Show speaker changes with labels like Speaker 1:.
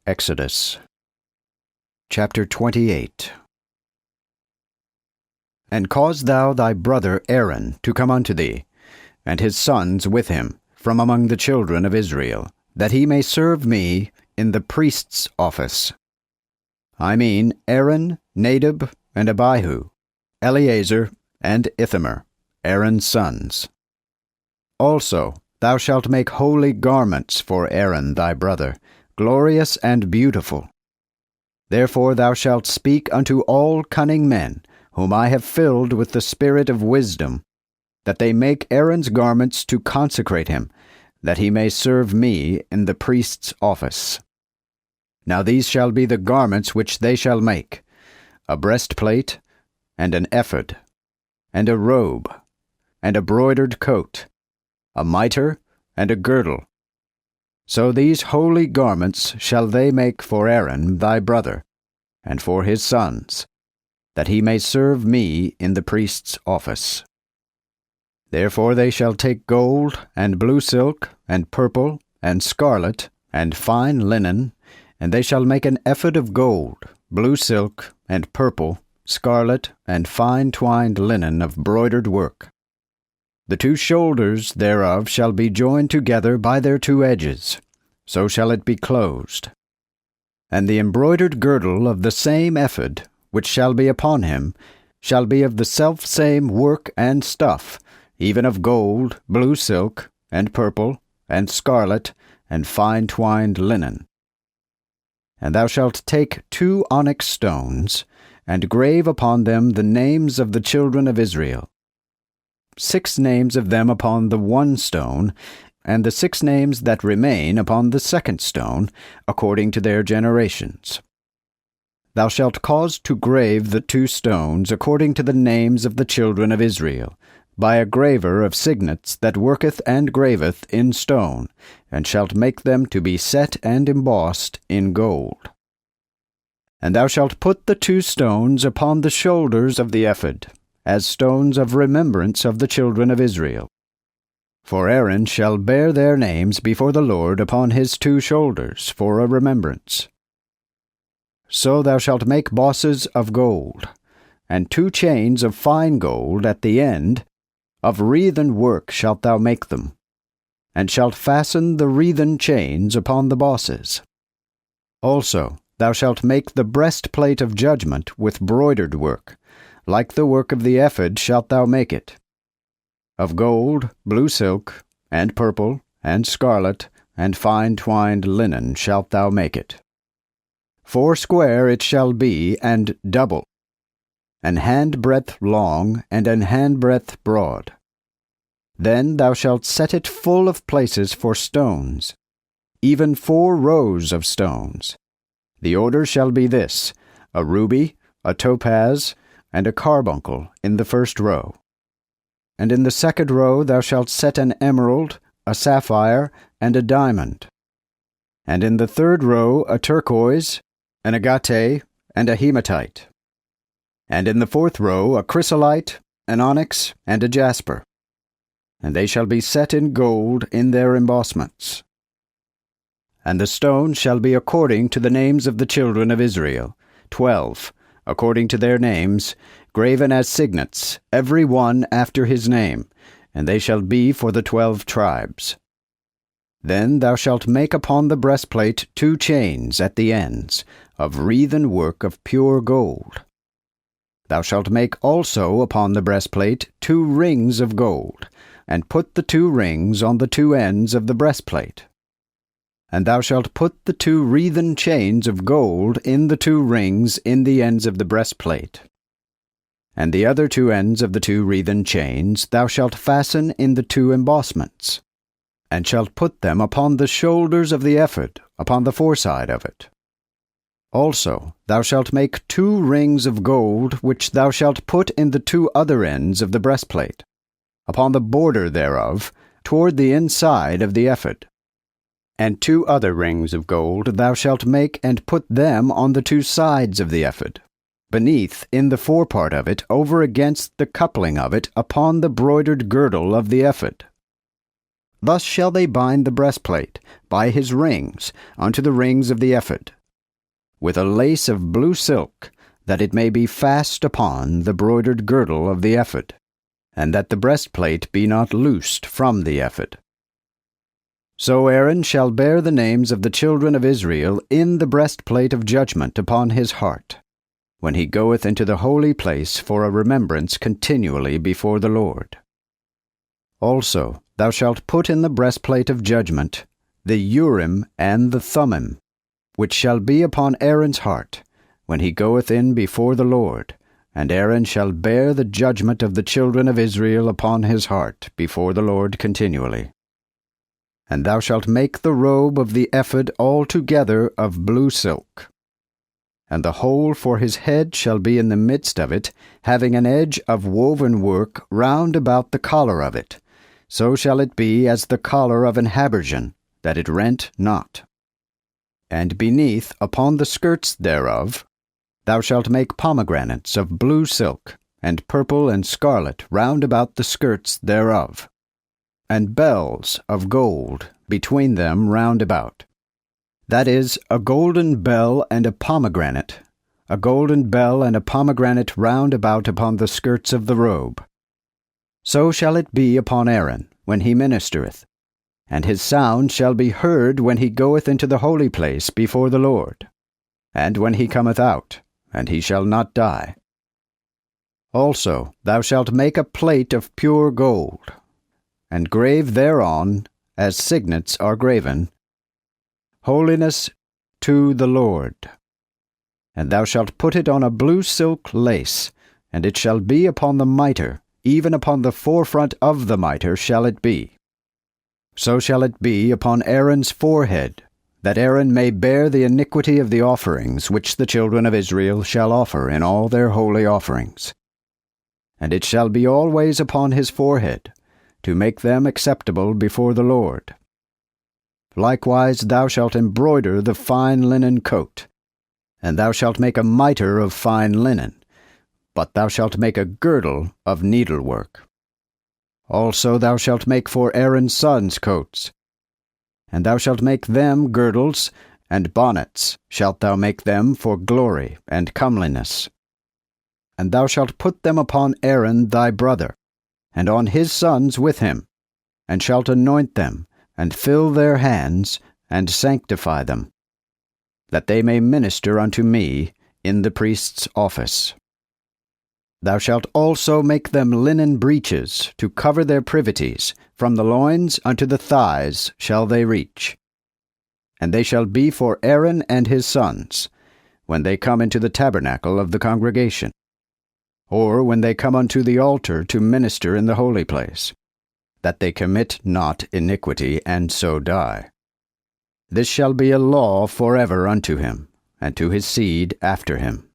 Speaker 1: Exodus chapter 28. And cause thou thy brother Aaron to come unto thee, and his sons with him, from among the children of Israel, that he may serve me in the priest's office. I mean Aaron, Nadab, and Abihu, Eleazar, and Ithamar, Aaron's sons. Also thou shalt make holy garments for Aaron thy brother, glorious and beautiful. Therefore thou shalt speak unto all cunning men, whom I have filled with the spirit of wisdom, that they make Aaron's garments to consecrate him, that he may serve me in the priest's office. Now these shall be the garments which they shall make: a breastplate, and an ephod, and a robe, and a broidered coat, a mitre, and a girdle. So these holy garments shall they make for Aaron thy brother, and for his sons, that he may serve me in the priest's office. Therefore they shall take gold, and blue silk, and purple, and scarlet, and fine linen, and they shall make an ephod of gold, blue silk, and purple, scarlet, and fine twined linen of broidered work. The two shoulders thereof shall be joined together by their two edges, so shall it be closed. And the embroidered girdle of the same ephod, which shall be upon him, shall be of the selfsame work and stuff, even of gold, blue silk, and purple, and scarlet, and fine twined linen. And thou shalt take 2 onyx stones, and grave upon them the names of the children of Israel, 6 names of them upon the one stone, and the 6 names that remain upon the second stone, according to their generations. Thou shalt cause to grave the 2 stones according to the names of the children of Israel, by a graver of signets that worketh and graveth in stone, and shalt make them to be set and embossed in gold. And thou shalt put the 2 stones upon the shoulders of the ephod, as stones of remembrance of the children of Israel. For Aaron shall bear their names before the Lord upon his 2 shoulders for a remembrance. So thou shalt make bosses of gold, and 2 chains of fine gold at the end, of wreathen work shalt thou make them, and shalt fasten the wreathen chains upon the bosses. Also thou shalt make the breastplate of judgment with broidered work, like the work of the ephod shalt thou make it. Of gold, blue silk, and purple, and scarlet, and fine twined linen shalt thou make it. 4 square it shall be, and double, an handbreadth long, and an handbreadth broad. Then thou shalt set it full of places for stones, even 4 rows of stones. The order shall be this: a ruby, a topaz, and a carbuncle in the first row. And in the second row thou shalt set an emerald, a sapphire, and a diamond. And in the third row a turquoise, an agate, and a hematite. And in the fourth row a chrysolite, an onyx, and a jasper. And they shall be set in gold in their embossments. And the stones shall be according to the names of the children of Israel, 12, according to their names, graven as signets, every one after his name, and they shall be for the 12 tribes. Then thou shalt make upon the breastplate 2 chains at the ends, of wreathen work of pure gold. Thou shalt make also upon the breastplate 2 rings of gold, and put the 2 rings on the 2 ends of the breastplate. And thou shalt put the 2 wreathen chains of gold in the 2 rings in the ends of the breastplate. And the other 2 ends of the 2 wreathen chains thou shalt fasten in the 2 embossments, and shalt put them upon the shoulders of the ephod, upon the foreside of it. Also thou shalt make 2 rings of gold, which thou shalt put in the 2 other ends of the breastplate, upon the border thereof, toward the inside of the ephod. And 2 other rings of gold thou shalt make, and put them on the 2 sides of the ephod, beneath in the forepart of it, over against the coupling of it, upon the broidered girdle of the ephod. Thus shall they bind the breastplate, by his rings, unto the rings of the ephod, with a lace of blue silk, that it may be fast upon the broidered girdle of the ephod, and that the breastplate be not loosed from the ephod. So Aaron shall bear the names of the children of Israel in the breastplate of judgment upon his heart, when he goeth into the holy place for a remembrance continually before the Lord. Also thou shalt put in the breastplate of judgment the Urim and the Thummim, which shall be upon Aaron's heart, when he goeth in before the Lord, and Aaron shall bear the judgment of the children of Israel upon his heart before the Lord continually. And thou shalt make the robe of the ephod altogether of blue silk. And the hole for his head shall be in the midst of it, having an edge of woven work round about the collar of it. So shall it be as the collar of an habergeon, that it rent not. And beneath, upon the skirts thereof, thou shalt make pomegranates of blue silk, and purple and scarlet round about the skirts thereof, and bells of gold between them round about. That is, a golden bell and a pomegranate, a golden bell and a pomegranate round about upon the skirts of the robe. So shall it be upon Aaron, when he ministereth, and his sound shall be heard when he goeth into the holy place before the Lord, and when he cometh out, and he shall not die. Also thou shalt make a plate of pure gold, and grave thereon, as signets are graven, Holiness to the Lord. And thou shalt put it on a blue silk lace, and it shall be upon the mitre, even upon the forefront of the mitre shall it be. So shall it be upon Aaron's forehead, that Aaron may bear the iniquity of the offerings which the children of Israel shall offer in all their holy offerings. And it shall be always upon his forehead, to make them acceptable before the Lord. Likewise thou shalt embroider the fine linen coat, and thou shalt make a mitre of fine linen, but thou shalt make a girdle of needlework. Also thou shalt make for Aaron's sons coats, and thou shalt make them girdles, and bonnets shalt thou make them for glory and comeliness. And thou shalt put them upon Aaron thy brother, and on his sons with him, and shalt anoint them, and fill their hands, and sanctify them, that they may minister unto me in the priest's office. Thou shalt also make them linen breeches to cover their privities, from the loins unto the thighs shall they reach. And they shall be for Aaron and his sons, when they come into the tabernacle of the congregation, or when they come unto the altar to minister in the holy place, that they commit not iniquity, and so die. This shall be a law forever unto him, and to his seed after him.